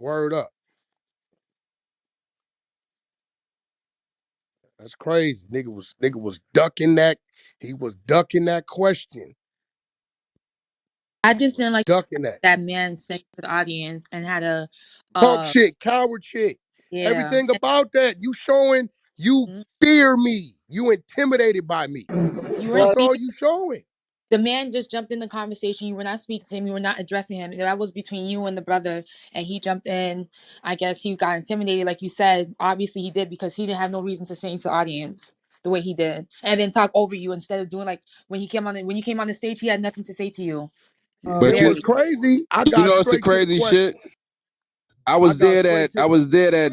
Word up. That's crazy. Nigga was ducking that. He was ducking that question. I just didn't like Ducking that. that man sent to the audience and had a, Punk uh, shit, coward shit. yeah. Everything about that. You showing you And fear me. You intimidated by me. you weren't That's all speaking. you showing. The man just jumped in the conversation. You were not speaking to him. You were not addressing him. That was between you and the brother. And he jumped in. I guess he got intimidated, like you said. Obviously, he did because he didn't have no reason to say to the audience the way he did, and then talk over you instead of doing like when you came on the stage, he had nothing to say to you. But Yeah, you what's Very. crazy, I you got know it's the straight to the crazy shit. question. I I was got there straight that to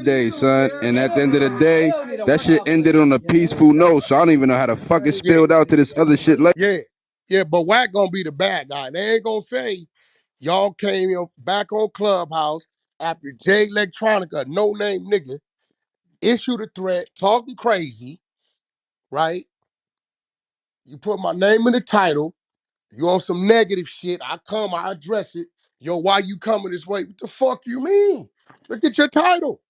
day, son. And at the end of the day, that shit ended on a peaceful note. So I don't even know how to fuck it yeah, spilled out to this other shit later. yeah, yeah. But Wack gonna be the bad guy. They ain't gonna say y'all came in back on Clubhouse after Jay Electronica, no name nigga, issued a threat, talking crazy, right? You put my name in the title. You on some negative shit. I come, I address it. Yo, why you coming this way? What the fuck you mean? Look at your title.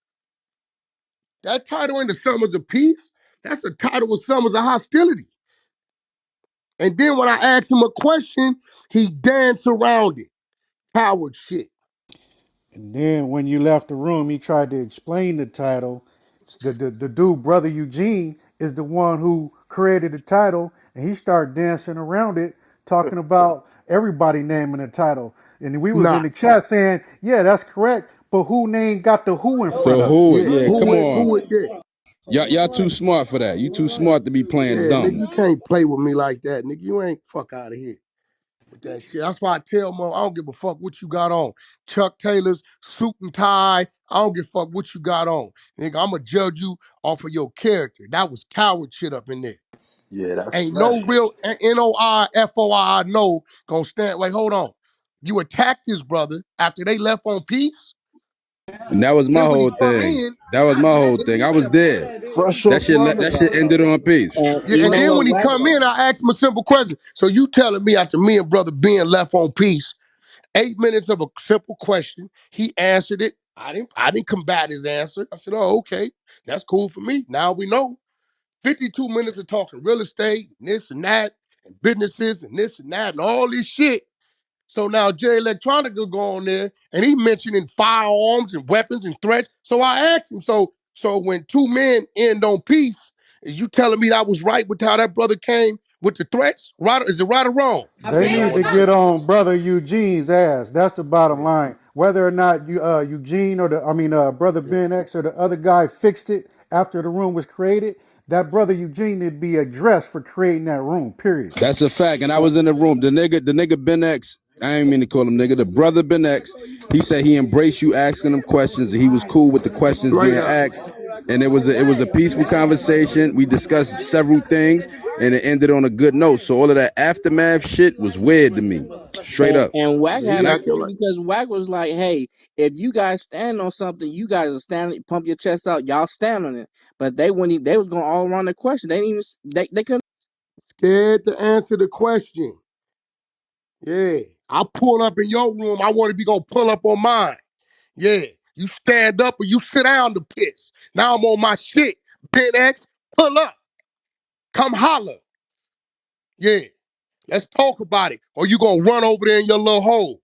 That title ain't the summons of peace. That's the title of summons of hostility. And then when I asked him a question, he danced around it. Coward shit. And then when you left the room, he tried to explain the title. The dude, Brother Eugene, is the one who created the title, and he started dancing around it, talking about everybody naming the title. And we was in Nah. the chat saying, yeah, that's correct, but who name got the who in The front of it? who? Yeah. Yeah, come Who on. it did? Y'all too smart for that. You too smart to be playing Yeah, nigga, dumb. you can't play with me like that. Nigga, you ain't fuck out of here with that shit. That's why I tell Mo, I don't give a fuck what you got on. Chuck Taylor's suit and tie. I don't give a fuck what you got on. Nigga, I'ma judge you off of your character. That was coward shit up in there. Yeah, that's Ain't no facts. real NOI, no gonna stand. Wait, hold on. You attacked his brother after they left on peace. And that was my Then when he whole come thing. in, That was my whole thing. I was there. Fresh That off shit that shit Ramadan. ended on peace. And yeah, you and know then what, when he Wack? come in, I asked him a simple question. So you telling me after me and brother Ben left on peace, 8 minutes of a simple question, he answered it. I didn't combat his answer. I said, oh, okay, that's cool for me. Now we know. 52 minutes of talking real estate, and this and that, and businesses and this and that, and all this shit. So now Jay Electronica go on there and he mentioning firearms and weapons and threats. So I asked him, so when two men end on peace, is you telling me that was right with how that brother came with the threats? Right? Is it right or wrong? They need to get on Brother Eugene's ass. That's the bottom Yeah, line. Whether or not Eugene or Brother yeah. Ben X or the other guy fixed it after the room was created, that Brother Eugene need to be addressed for creating that room. Period. That's a fact. And I was in the room. The nigga Ben X, I ain't mean to call him nigga. The brother Ben X, he said he embraced you asking him questions and he was cool with the questions being Straight up. asked. And it was a peaceful conversation. We discussed several things and it ended on a good note. So all of that aftermath shit was weird to me. Straight up. And Wack Yeah, had And he to I acting say like because Wack was like, "Hey, if you guys stand on something, you guys are standing, pump your chest out, y'all stand on it." But they wouldn't. They was going all around the question. They didn't even. They couldn't. scared to answer the question. Yeah. I pull up in your room. I want to be gonna pull up on mine. Yeah. You stand up or you sit down to piss. Now I'm on my shit. Ben X, pull up. Come holler. Yeah. Let's talk about it. Or you gonna run over there in your little hole.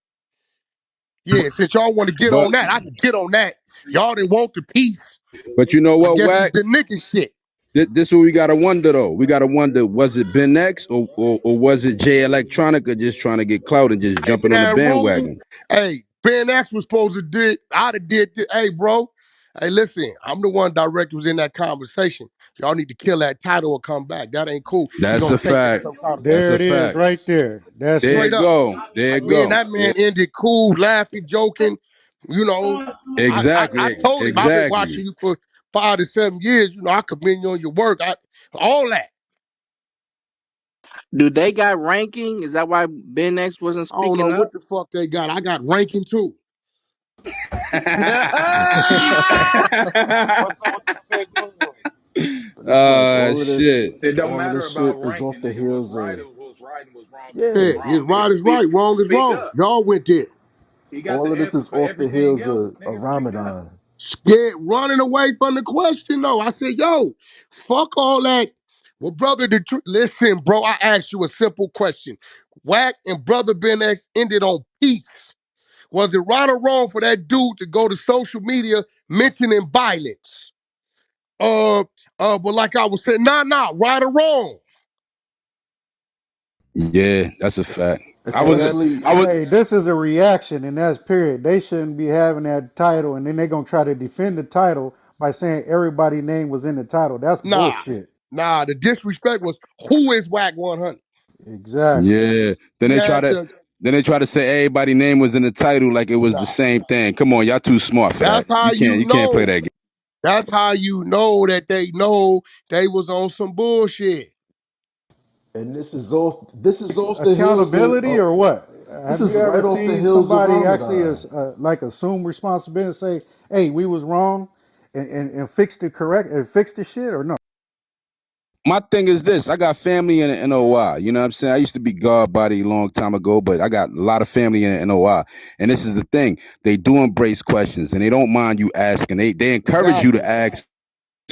Yeah, since y'all want to get but on that, I can get on that. Y'all didn't want the peace. but you know I what, guess it's Wack? the nigga shit. This is what we gotta wonder though. We gotta wonder, was it Ben X or was it Jay Electronica just trying to get clout and just Hey, jumping in on the that room, bandwagon? hey, Ben X was supposed to did, I'd have did this. Hey, bro. Hey, listen, I'm the one director was in that conversation. Y'all need to kill that title and come back. That ain't cool. We That's gonna a take it to fact. some kind of That's There a it is, fact. right there. That's There straight it. it up. go. There Like it me and go. that man ended cool, laughing, joking. You know, I Exactly. told him I've been Exactly. watching you for 5 to 7 years. You know, I commend you on your work. All that. Do they got ranking? Is that why Ben X wasn't I don't know speaking up? what the fuck they got. I got ranking too. But it's like Shit. It don't all of matter this shit about is off ranking, the nigga. What's heels right of is what's right and what's wrong is yeah. what's Yeah, wrong. his Nigga, right is right, wrong is speak wrong. up. Y'all went there. All of this is off the heels of Ramadan. Scared running away from the question though. I said, yo, fuck all that. Well, brother, listen, bro, I asked you a simple question. Wack and brother Ben X ended on peace. Was it right or wrong for that dude to go to social media mentioning violence? But like I was saying, nah, right or wrong. Yeah, that's a fact. I was, Especially I was. Hey, this is a reaction, and that's period. They shouldn't be having that title, and then they're gonna try to defend the title by saying everybody's name was in the title. That's Nah, bullshit. the disrespect was who is Wack 100? Exactly. Yeah. Then He they try had to, to, then they try to say everybody's name was in the title like it was the nah. same thing. Come on, y'all too smart for that. That's how you You can't play know. that game. That's how you know they was on some bullshit. and this is off the heels Accountability or what? this Have you is ever right off the seen heels of somebody actually Ramadan. like assume responsibility and say, "Hey, we was wrong," and fix the correct and fix the shit or no? My thing is this: I got family in the NOI. You know what I'm saying? I used to be guard body a long time ago, but I got a lot of family in the NOI. And this is the thing: they do embrace questions, and they don't mind you asking. They encourage you to Exactly. ask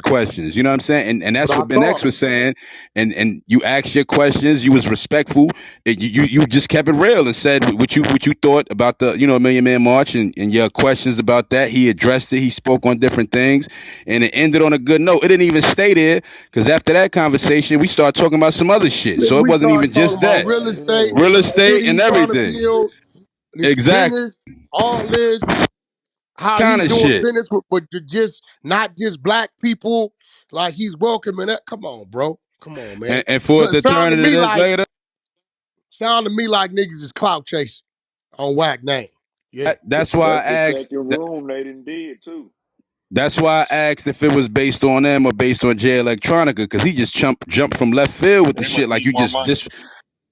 questions. You know what I'm saying? And What that's I what Ben X thought. was saying. And you asked your questions. You was respectful. You just kept it real and said what you thought about the Million Man March and your questions about that. He addressed it. He spoke on different things, and it ended on a good note. It didn't even stay there because after that conversation, we started talking about some other shit. So it We wasn't start even talking just about that. real estate, Real the estate city and he trying to everything. build, this Exact business, all this, how kind he's of doing shit. business with just not just black people, like he's welcoming that. Come on, bro. Come on, man. And for it So, to turn into this later. sound to me like niggas is clout chasing on Whack name. Yeah. That's why I That's the asked. second room they done did too. That's why I asked if it was based on them or based on Jay Electronica, because he just jumped from left field with the They shit must like need you more just money.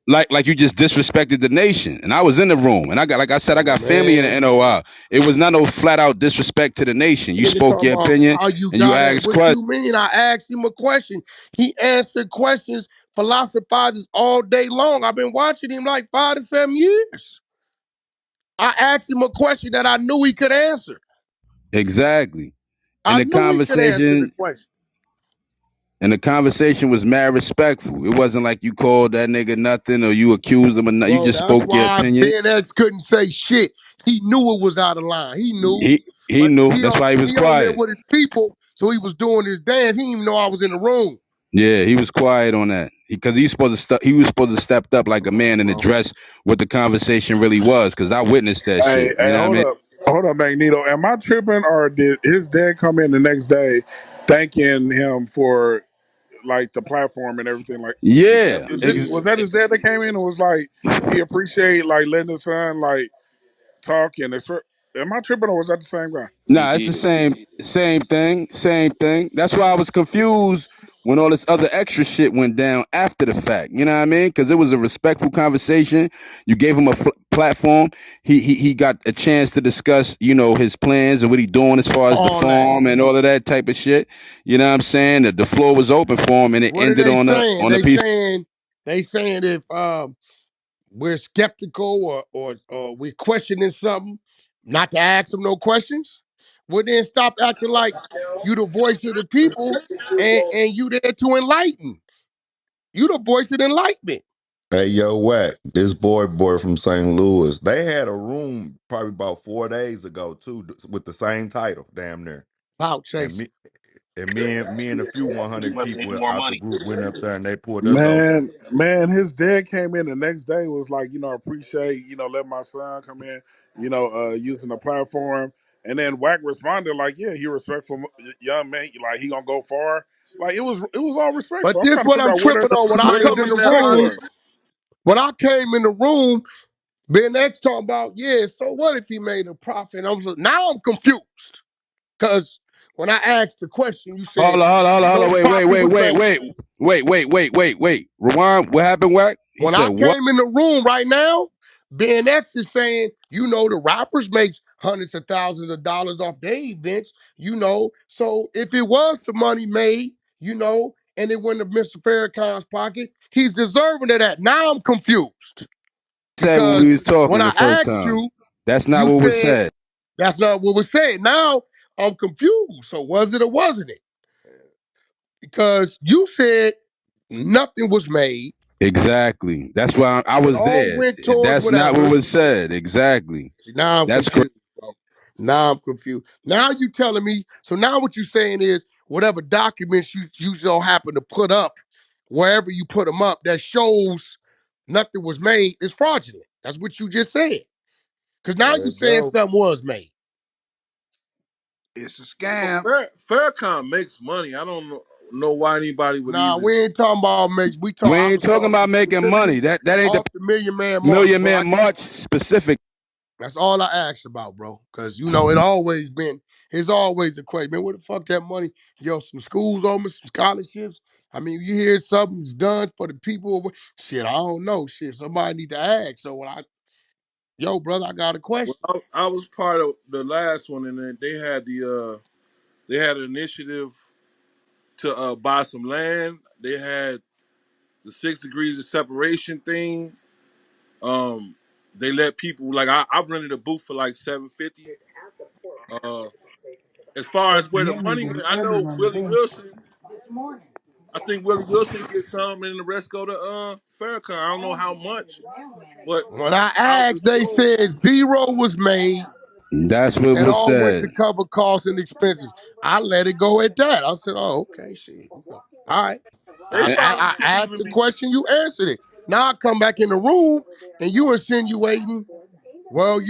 like you just disrespected the nation. And I was in the room, and I got like I said, I Oh got family in the man. NOI. It was not no flat out disrespect to the nation. You Nigga spoke talking your about opinion how you and you got it. asked What questions. you mean? I asked him a question. He answered questions, philosophizes all day long. I've been watching him like 5 to 7 years. I asked him a question that I knew he could answer. Exactly. And I the knew he could answer the conversation question. and the conversation was mad respectful. It wasn't like you called that nigga nothing or you accused him of nothing. You Bro, just that's spoke your why opinion. Ben X couldn't say shit. He knew it was out of line. He knew. He But knew. That's why he was he on there quiet. with his people, so he was doing his dance. He didn't even know I was in the room. Yeah, he was quiet on that because he was supposed to step up like a Come on, man and bro. address what the conversation really was. Because I witnessed that Hey, shit. You hey, know what I mean? hold up, Magneto. Am I tripping, or did his dad come in the next day thanking him for like the platform and everything? Like, Yeah. Is it was that his dad that came in and was like he appreciate like letting his son like talk and express? Am I tripping, or was that the same guy? He Nah, it's the did. same thing. That's why I was confused when all this other extra shit went down after the fact. You know what I mean? Because it was a respectful conversation. You gave him a platform. He got a chance to discuss, his plans and what he doing as far as the all that? farm and all of that type of shit. You know what I'm saying? The floor was open for him, and it What are ended they on saying? a piece. They saying if we're skeptical or we're questioning something, not to ask them no questions. Well, then stop acting like you the voice of the people and you there to enlighten. You the voice of enlightenment. Hey, yo, Wack, this boy from St. Louis, they had a room probably about 4 days ago too, with the same title, damn near. Cloud And chasing. me and a few He 100 must need people more out the money. group went up there and they pulled us over. Man, his dad came in the next day was like, appreciate, let my son come in, using the platform. And then Wack responded like, yeah, he respectful young man, like he gonna go far. Like it was all But respectful. I'm this trying to what figure I'm out where the tripping on. where the disrespect was. When I came in the room, Ben X talking about, yeah, so what if he made a profit? Now I'm confused. Because when I asked the question, you said Hold no on. profit was made. Wait. Rewind. What happened, Wack? He When said I what? came in the room right now, Ben X is saying, the rappers makes hundreds of thousands of dollars off their events, So if it was some money made, and it went to Mr. Farrakhan's pocket, he's deserving of that. Now I'm confused Said when we because was when talking I the first asked time. you, That's not You what was said said. that's not what was said. Now I'm confused. So was it or wasn't it? Because you said nothing was made. Exactly. That's why I It was all there. went towards That's not what whatever. was said. Exactly. See, now I'm That's correct. confused, bro. Now I'm confused. Now you telling me, so now what you saying is whatever documents you so happen to put up, wherever you put them up, that shows nothing was made is fraudulent. That's what you just said. Because now There you you saying go. something was made. It's a Well, scam. Faircon makes money. I don't know why anybody would Nah, even. we ain't talking about makes. We I ain't was talking talking about making money. specifically That ain't the off the Million Man March, Million bro. Man March specific. That's all I asked about, bro. Cause it always been, it's always a question. Man, where the fuck that money? Yo, some schools open, some scholarships. I mean, you hear something's done for the people. Shit, I don't know. Shit, somebody need to ask. So yo, brother, I got a Well, question. I was part of the last one, and then they had an initiative to buy some land. They had the 6 degrees of separation thing. Um, they let people like I rented a booth for like 750. Uh, as far as where the money went, I know Willie Wilson. I think Willie Wilson gets some, and the rest go to Farrakhan. I don't know how much, but When I I was asked, they told. said zero was made. That's what It was all went said. to cover costs and expenses. I let it go at that. I said, oh, okay, shit. All right. They And, probably I shouldn't asked even the be. question, you answered it. Now I come back in the room and you insinuating, well,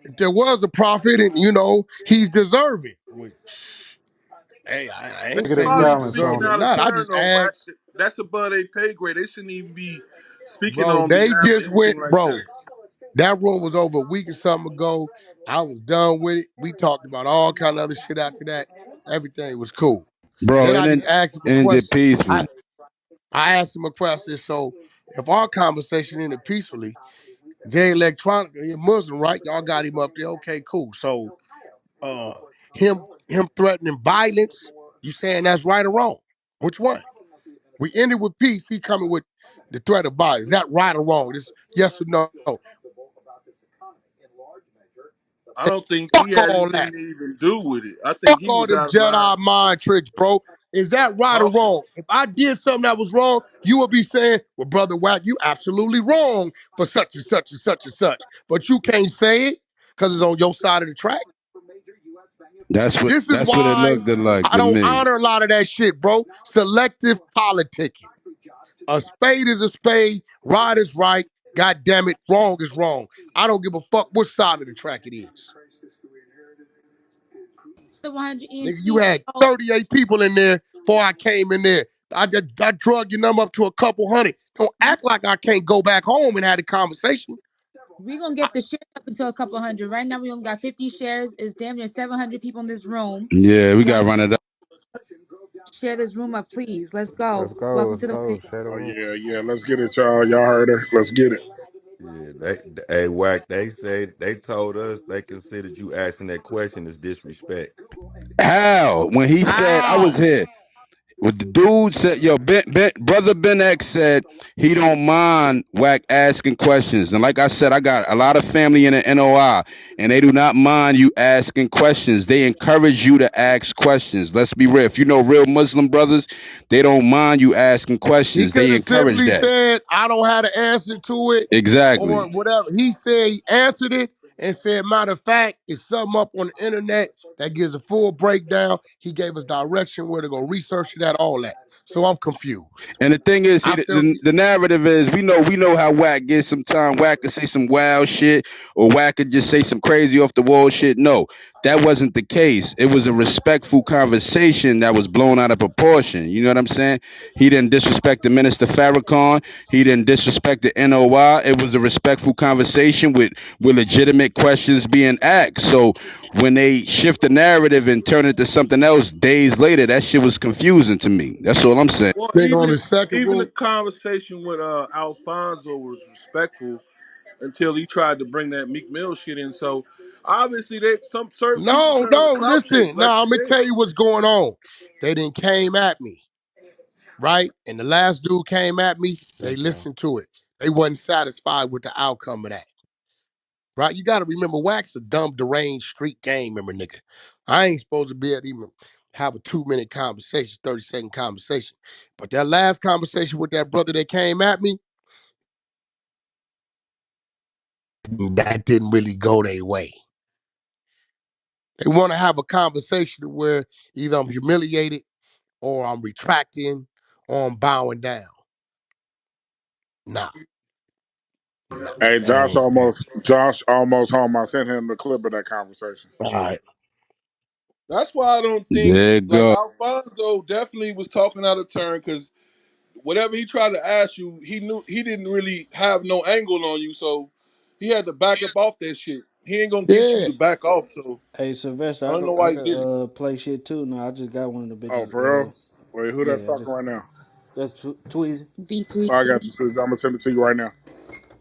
if there was a prophet and he's deserving. Hey, I ain't They say Negative he was probably balance speaking on deserving it. or out of not. I turn just though, Wack. asked, That's above their pay grade. They shouldn't even be speaking bro, on they behalf of just went, anything like bro. that. That room was over a week or something ago. I was done with it. We talked about all kind of other shit after that. Everything was cool. bro, Then and I then just asked him a ended question. peaceful. I asked him a question. So if our conversation ended peacefully, Jay Electronica, he a Muslim, right? Y'all got him up there. Okay, cool. So uh him threatening violence, you saying that's right or wrong? Which one? We ended with peace. He coming with the threat of violence. Is that right or wrong? This yes or no? I don't think Fuck he had all anything that. to even do with it. I think Fuck he all was them out of line Jedi mind tricks, bro. Is that right or talking. wrong? If I did something that was wrong, you would be saying, well, Brother Wack, you absolutely wrong for such and such and such and such. But you can't say it because it's on your side of the track. This is That's what it why looked like I to don't me. honor a lot of that shit, bro. Selective politicking. A spade is a spade, right is right, god damn it, wrong is wrong. I don't give a fuck what side of the track it is. The 100 Nigga, you ENT. had Oh, 38 people in there before I came in there. I drug your number up to a couple hundred. Don't we act like I can't go back home and have a conversation. we gonna I, get the shares up until a couple hundred. Right now we only got 50 shares. It's damn near 700 people in this room. Yeah, we Y'all got to run it up. share this room up, please. Let's go. Let's go. Welcome Let's to the go. room. Share the Oh room. yeah, yeah. Let's get it, y'all. Y'all heard her. Let's get it. Yeah, hey Wack, they said they told us they considered you asking that question as disrespect. How? When he said, I was how? here. What the dude said, yo, brother Ben X said he don't mind Wack asking questions. And like I said, I got a lot of family in the NOI, and they do not mind you asking questions. They encourage you to ask questions. Let's be real. If you know real Muslim brothers, they don't mind you asking He questions. could They have encourage simply that. said, I don't have the answer to it or Exactly. whatever. He said he answered it and said, matter of fact, it's something up on the internet that gives a full breakdown. He gave us direction where to go research it at, all that. So I'm confused. And the thing is, see, I felt the narrative is we know how Wack gets. Sometimes Wack could say some wild shit, or Wack could just say some crazy off the wall shit. No, that wasn't the case. It was a respectful conversation that was blown out of proportion. You know what I'm saying? He didn't disrespect the minister Farrakhan. He didn't disrespect the NOI. It was a respectful conversation with legitimate questions being asked. So when they shift the narrative and turn it to something else days later, that shit was confusing to me. That's all I'm saying. Well, think on the second even the room. conversation with Alfonso was respectful until he tried to bring that Meek Mill shit in. So obviously, they some certain people No, turn on the no, clout chase, listen. like Now you I'm gonna said. tell you what's going on. They didn't came at me, right? And the last dude came at me, they Okay. listened to it. They wasn't satisfied with the outcome of that. right? You got to remember, Wax a dumb, deranged street game member, nigga. I ain't supposed to be able to even have a 2 minute conversation, 30-second conversation. But that last conversation with that brother that came at me, that didn't really go their way. They want to have a conversation where either I'm humiliated or I'm retracting or I'm bowing down. Nah, nah, Hey, that ain't. Josh almost home. I sent him the clip of that conversation. All right. That's why I don't think There you like go. Alfonso definitely was talking out of turn because whatever he tried to ask you, he knew he didn't really have no angle on you, so he had to back up off that shit. He ain't gonna get you Yeah, to back off, so Hey Sylvester, I I don't know could why he did it. play shit too. No, I just got one of the Oh, bitches. for real? Wait, who that Yeah, talking just right now? that's Tweezy. V3. Oh, I got you. Sis. I'm gonna send it to you right now.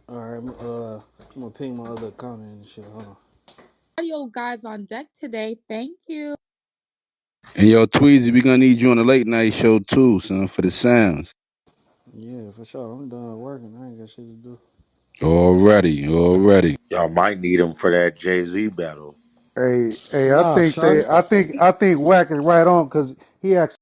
All right, I'm gonna ping my other comment and shit. Hold on. Audio guys on deck today. Thank you. And yo, Tweezy, we gonna need you on the late night show too, son, for the sounds. Yeah, for sure. I'm done working. I ain't got shit to do. Already, already. Y'all might need him for that Jay Z battle. Nah, shorty. I I think Wack is right on because he asked